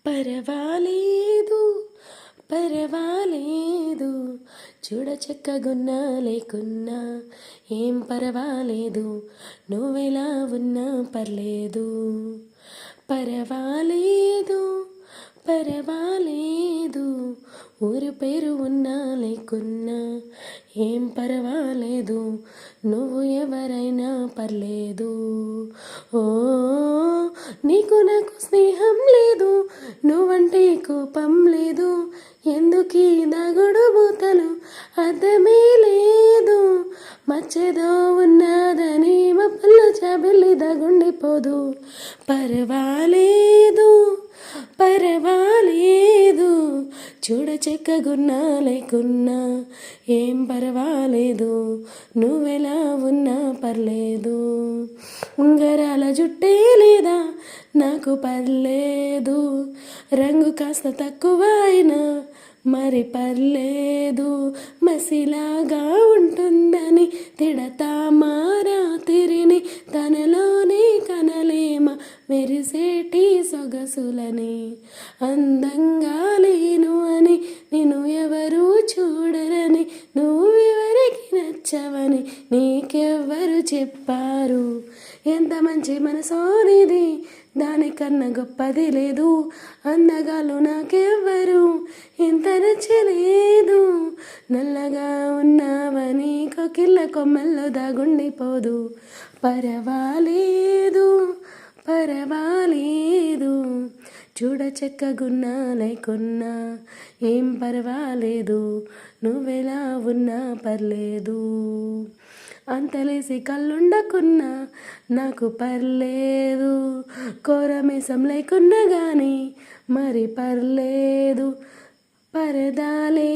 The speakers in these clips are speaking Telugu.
పరవాలేదు పరవాలేదు చూడ చక్కగున్నా లేకున్నా ఏం పరవాలేదు, నువ్వెలా ఉన్నా పర్లేదు. పరవాలేదు పరవాలేదు ఊరు పేరు ఉన్నా లేకున్నా ఏం పర్వాలేదు, నువ్వు ఎవరైనా పర్లేదు. ఓ నీకు నాకు స్నేహం లేదు, నువ్వంటే కోపం లేదు, ఎందుకీ దాగుడు బూతలు అర్థమే లేదు. మచ్చేదో ఉన్నదని మప్పల్లో చాబెల్లి దాగుండిపోదు. పర్వాలేదు పర్వాలేదు చూడ చక్కగున్నా లేకున్నా ఏం పర్వాలేదు, నువ్వెలా ఉన్నా పర్లేదు. ఉంగరాల జుట్టే లేదా నాకు పర్లేదు, రంగు కాస్త తక్కువ అయినా మరి పర్లేదు. మసిలాగా ఉంటుందని తిడతా మారా తిరిని, తనలోనే కనలేమ మెరిసేటి సొగసులని. అందంగా లేను అని నేను ఎవరు చూడరని, నువ్వెవరికి నచ్చవని నీకెవ్వరు చెప్పారు. ఎంత మంచి మనసోనిది, దానికన్నా గొప్పది లేదు. అందగాలు నాకెవ్వరు ఇంత నచ్చలేదు. నల్లగా ఉన్నావని కొకిళ్ళ కొమ్మల్లో దాగుండిపోదు. పర్వాలేదు పర్వాలేదు చూడ చక్కగున్నా లేకున్నా ఏం పర్వాలేదు, నువ్వెలా ఉన్నా పర్లేదు. అంతలేసి కళ్ళుండకున్నా నాకు పర్లేదు, కోరమేసం లేకున్నా కానీ మరి పర్లేదు. పరదాలే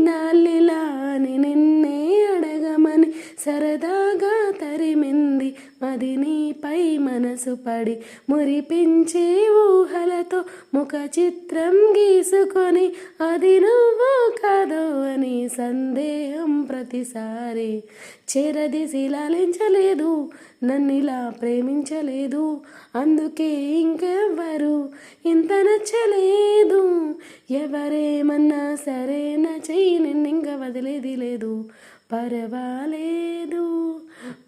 నాలిలా అని నిన్నే అడగమని సరదాగా తరిమింది మది, నీపై మనసు పడి మురిపించే ఊహలతో ముఖ చిత్రం గీసుకొని, అది నువ్వో కాదో అని సందేహం ప్రతిసారి. చేరదీసి లాలించలేదు, నన్నిలా ప్రేమించలేదు, అందుకే ఇంకెవ్వరు ఇంత నచ్చలేదు. ఎవరేమన్నా సరే నా చెయ్యి నిన్నింక వదిలేది లేదు. పర్వాలేదు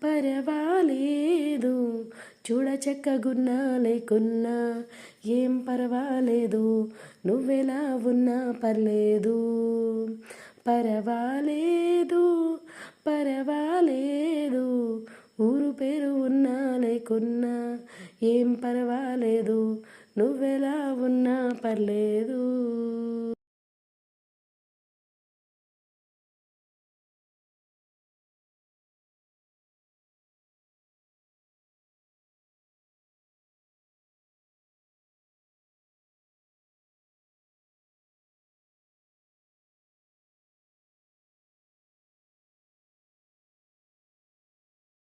పర్వాలేదు చూడ చక్కగున్నా లేకున్నా ఏం పర్వాలేదు, నువ్వెలా ఉన్నా పర్లేదు. పర్వాలేదు పర్వాలేదు ఊరు పేరు ఉన్నా లేకున్నా ఏం పర్వాలేదు, నువ్వెలా ఉన్నా పర్లేదు.